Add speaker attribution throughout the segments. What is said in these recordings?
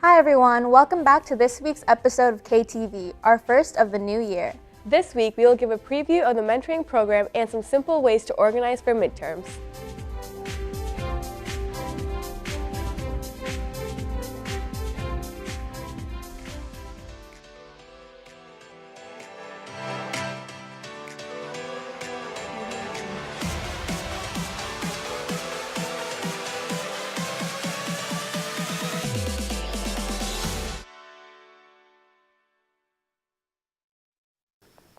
Speaker 1: Hi everyone, welcome back to this week's episode of KTV, our first of the new year.
Speaker 2: This week we will give a preview of the mentoring program and some simple ways to organize for midterms.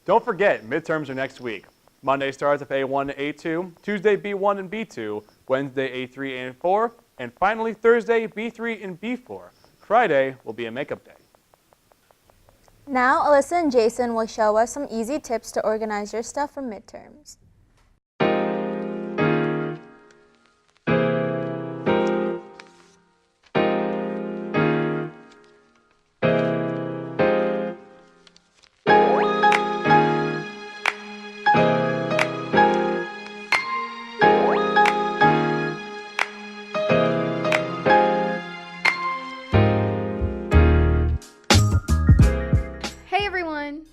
Speaker 3: Don't forget, midterms are next week. Monday starts with A1 and A2, Tuesday B1 and B2, Wednesday A3 and 4, and finally Thursday B3 and B4. Friday will be a makeup day.
Speaker 1: Now Alyssa and Jason will show us some easy tips to organize your stuff for midterms.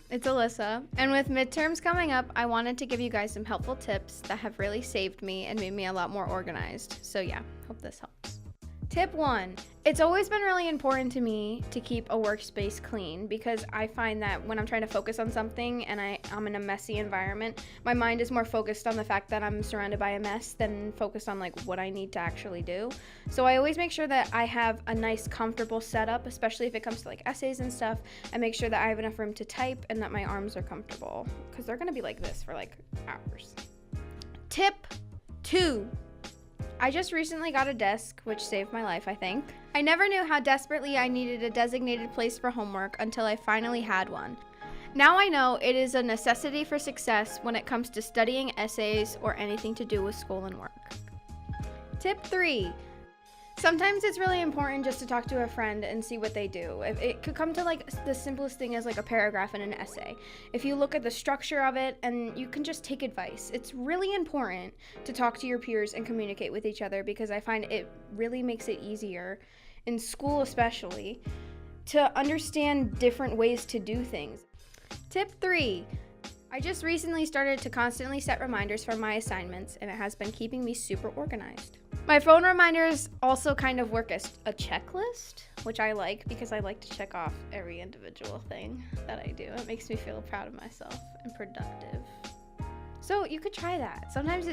Speaker 4: It's Alyssa, and with midterms coming up, I wanted to give you guys some helpful tips that have really saved me and made me a lot more organized. So yeah, hope this helps. Tip 1. It's always been really important to me to keep a workspace clean because I find that when I'm trying to focus on something and I'm in a messy environment, my mind is more focused on the fact that I'm surrounded by a mess than focused on like what I need to actually do. So I always make sure that I have a nice comfortable setup, especially if it comes to like essays and stuff. I make sure that I have enough room to type and that my arms are comfortable because they're gonna be like this for like hours. Tip 2. I just recently got a desk, which saved my life, I think. I never knew how desperately I needed a designated place for homework until I finally had one. Now I know it is a necessity for success when it comes to studying essays or anything to do with school and work. Tip 3. Sometimes it's really important just to talk to a friend and see what they do. It could come to like the simplest thing as like a paragraph in an essay. If you look at the structure of it and you can just take advice. It's really important to talk to your peers and communicate with each other because I find it really makes it easier, in school especially, to understand different ways to do things. Tip 3. I just recently started to constantly set reminders for my assignments and it has been keeping me super organized. My phone reminders also kind of work as a checklist, which I like because I like to check off every individual thing that I do. It makes me feel proud of myself and productive. So you could try that. Sometimes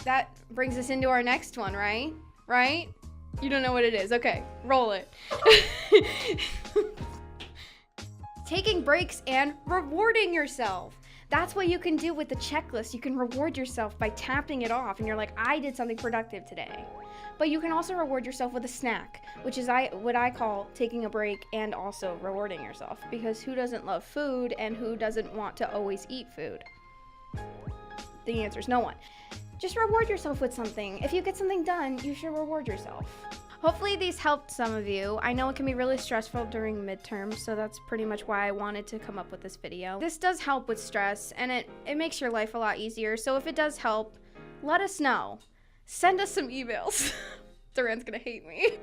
Speaker 4: that brings us into our next one, right? Right? You don't know what it is. Okay, roll it. Taking breaks and rewarding yourself. That's what you can do with the checklist. You can reward yourself by tapping it off and you're like, I did something productive today. But you can also reward yourself with a snack, which is what I call taking a break and also rewarding yourself. Because who doesn't love food and who doesn't want to always eat food? The answer is no one. Just reward yourself with something. If you get something done, you should reward yourself. Hopefully these helped some of you. I know it can be really stressful during midterms, so that's pretty much why I wanted to come up with this video. This does help with stress, and it makes your life a lot easier, so if it does help, let us know. Send us some emails. Duran's gonna hate me.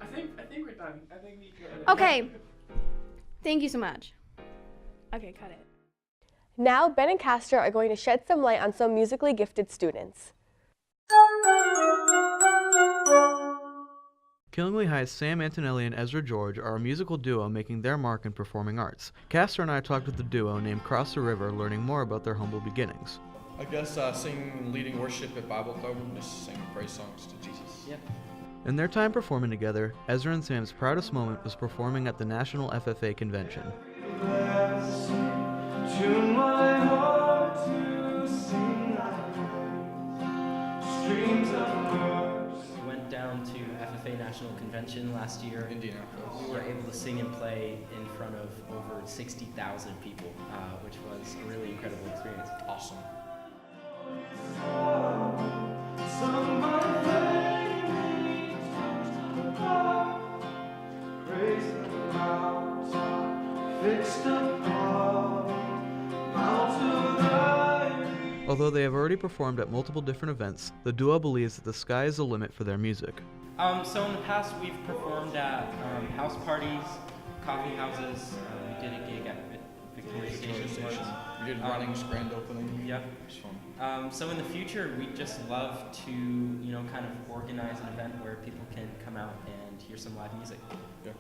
Speaker 3: I think we're done. I think we could.
Speaker 4: Okay. Thank you so much. Okay, cut it.
Speaker 2: Now Ben and Castro are going to shed some light on some musically gifted students.
Speaker 5: Killingly High's Sam Antonelli and Ezra George are a musical duo making their mark in performing arts. Castro and I talked with the duo named Cross the River, learning more about their humble beginnings.
Speaker 6: I guess singing and leading worship at Bible Club and just singing praise songs to Jesus.
Speaker 7: Yeah.
Speaker 5: In their time performing together, Ezra and Sam's proudest moment was performing at the National FFA Convention.
Speaker 7: Went down to FFA National Convention last year.
Speaker 6: Indianapolis.
Speaker 7: We were able to sing and play in front of over 60,000 people, which was a really incredible experience.
Speaker 6: Awesome.
Speaker 5: Although they have already performed at multiple different events, the duo believes that the sky is the limit for their music.
Speaker 7: So in the past, we've performed at house parties, coffee houses. We did a gig at Victoria Station once.
Speaker 6: We did Running's grand opening.
Speaker 7: Yep.
Speaker 6: It was fun.
Speaker 7: So in the future, we'd just love to, kind of organize an event where people can come out and hear some live music.
Speaker 6: Yeah.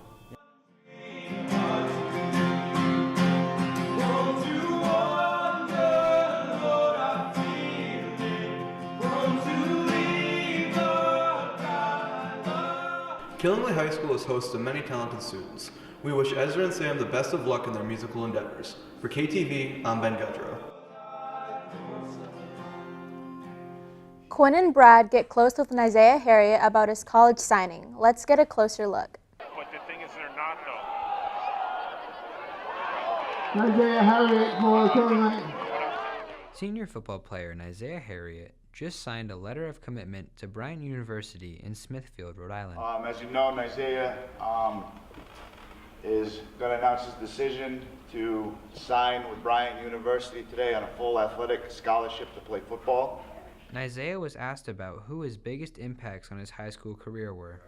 Speaker 8: Killingly High School is host to many talented students. We wish Ezra and Sam the best of luck in their musical endeavors. For KTV, I'm Ben Gudrow.
Speaker 1: Quinn and Brad get close with Isaiah Harriet about his college signing. Let's get a closer look.
Speaker 9: But the thing is, they're not though.
Speaker 10: Isaiah Harriet for Killingly.
Speaker 11: Senior football player Isaiah Harriet just signed a letter of commitment to Bryant University in Smithfield, Rhode Island.
Speaker 9: As you know, Isaiah is going to announce his decision to sign with Bryant University today on a full athletic scholarship to play football.
Speaker 11: Isaiah was asked about who his biggest impacts on his high school career were.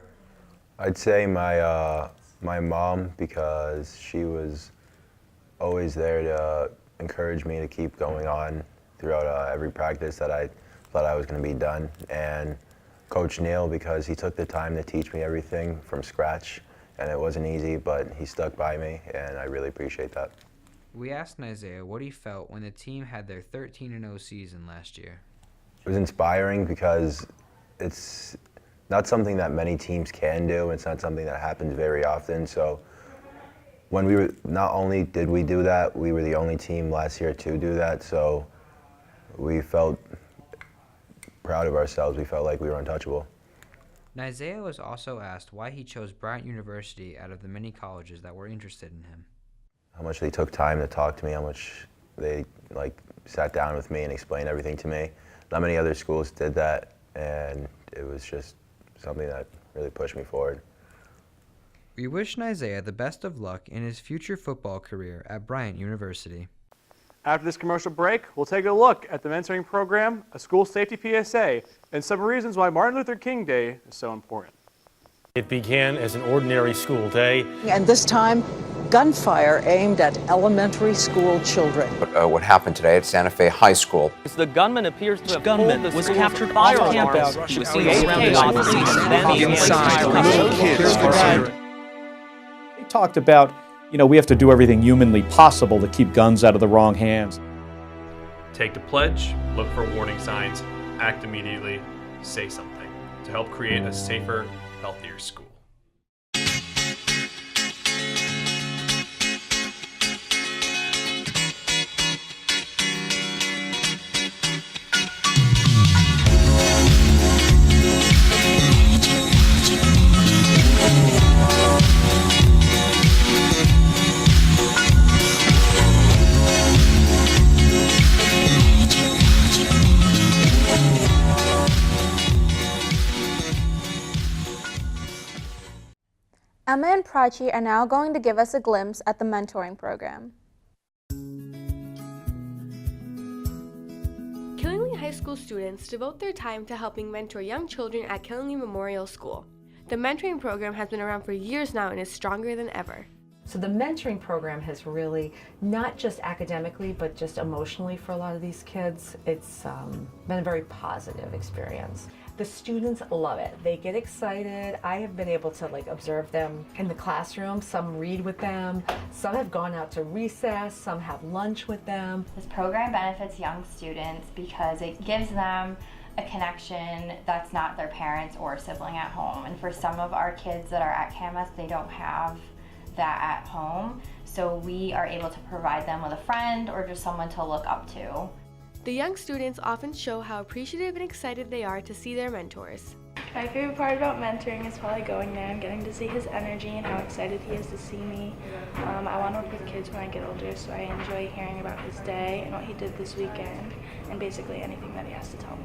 Speaker 12: I'd say my mom, because she was always there to encourage me to keep going on throughout every practice that I thought I was going to be done, and Coach Neal, because he took the time to teach me everything from scratch, and it wasn't easy, but he stuck by me, and I really appreciate that.
Speaker 11: We asked Isaiah what he felt when the team had their 13-0 season last year.
Speaker 12: It was inspiring because it's not something that many teams can do. It's not something that happens very often. So when we were, not only did we do that, we were the only team last year to do that. So we felt proud of ourselves. We felt like we were untouchable.
Speaker 11: Isaiah was also asked why he chose Bryant University out of the many colleges that were interested in him.
Speaker 12: How much they took time to talk to me, how much they sat down with me and explained everything to me. Not many other schools did that, and it was just something that really pushed me forward.
Speaker 11: We wish Isaiah the best of luck in his future football career at Bryant University.
Speaker 3: After this commercial break, we'll take a look at the mentoring program, a school safety PSA, and some reasons why Martin Luther King Day is so important.
Speaker 13: It began as an ordinary school day.
Speaker 14: And this time, gunfire aimed at elementary school children.
Speaker 15: What happened today at Santa Fe High School?
Speaker 16: The gunman appears to have
Speaker 17: gunman
Speaker 16: pulled the
Speaker 17: was captured
Speaker 16: fire
Speaker 17: off
Speaker 16: alarm.
Speaker 17: campus.
Speaker 16: He was seen surrounding officers and then
Speaker 17: inside.
Speaker 18: They talked about, we have to do everything humanly possible to keep guns out of the wrong hands.
Speaker 19: Take the pledge, look for warning signs, act immediately, say something to help create a safer, healthier school.
Speaker 1: Emma and Prachi are now going to give us a glimpse at the mentoring program.
Speaker 2: Killingly High School students devote their time to helping mentor young children at Killingly Memorial School. The mentoring program has been around for years now and is stronger than ever.
Speaker 20: So the mentoring program has really, not just academically, but just emotionally for a lot of these kids, it's been a very positive experience. The students love it. They get excited. I have been able to observe them in the classroom. Some read with them. Some have gone out to recess. Some have lunch with them.
Speaker 21: This program benefits young students because it gives them a connection that's not their parents or sibling at home. And for some of our kids that are at campus, they don't have that at home. So we are able to provide them with a friend or just someone to look up to.
Speaker 2: The young students often show how appreciative and excited they are to see their mentors.
Speaker 22: My favorite part about mentoring is probably going there and getting to see his energy and how excited he is to see me. I want to work with kids when I get older, so I enjoy hearing about his day and what he did this weekend and basically anything that he has to tell me.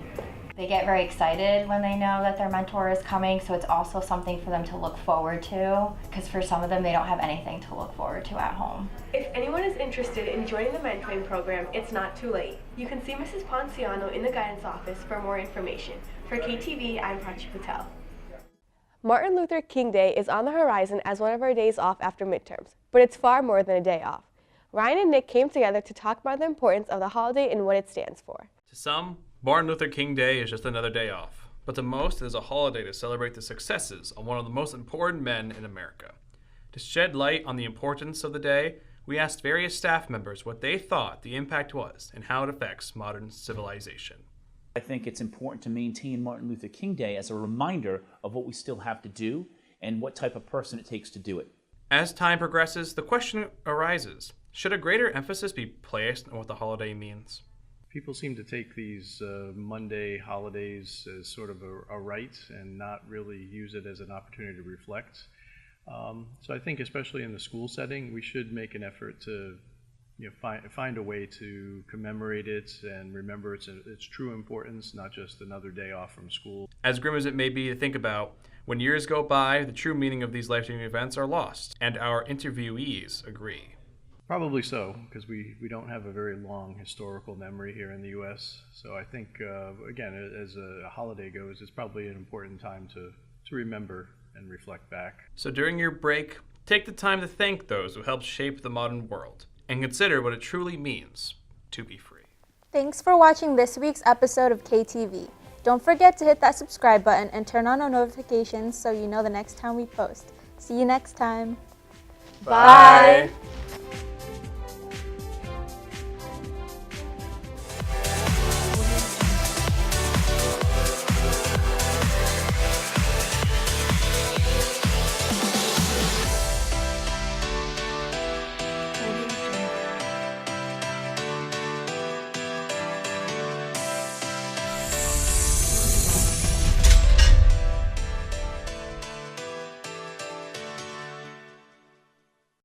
Speaker 21: They get very excited when they know that their mentor is coming, so it's also something for them to look forward to, because for some of them they don't have anything to look forward to at home.
Speaker 2: If anyone is interested in joining the mentoring program, it's not too late. You can see Mrs. Ponciano in the guidance office for more information. For KTV, I'm Prachi Patel. Martin Luther King Day is on the horizon as one of our days off after midterms, but it's far more than a day off. Ryan and Nick came together to talk about the importance of the holiday and what it stands for.
Speaker 19: To some, Martin Luther King Day is just another day off, but to most it is a holiday to celebrate the successes of one of the most important men in America. To shed light on the importance of the day, we asked various staff members what they thought the impact was and how it affects modern civilization.
Speaker 4: I think it's important to maintain Martin Luther King Day as a reminder of what we still have to do and what type of person it takes to do it.
Speaker 19: As time progresses, the question arises, should a greater emphasis be placed on what the holiday means?
Speaker 6: People seem to take these Monday holidays as sort of a right and not really use it as an opportunity to reflect. So I think especially in the school setting, we should make an effort to find a way to commemorate it and remember its true importance, not just another day off from school.
Speaker 19: As grim as it may be to think about, when years go by, the true meaning of these life-changing events are lost, and our interviewees agree.
Speaker 6: Probably so, because we don't have a very long historical memory here in the U.S. So I think, again, as a holiday goes, it's probably an important time to remember and reflect back.
Speaker 19: So during your break, take the time to thank those who helped shape the modern world, and consider what it truly means to be free.
Speaker 1: Thanks for watching this week's episode of KTV. Don't forget to hit that subscribe button and turn on our notifications so you know the next time we post. See you next time.
Speaker 3: Bye.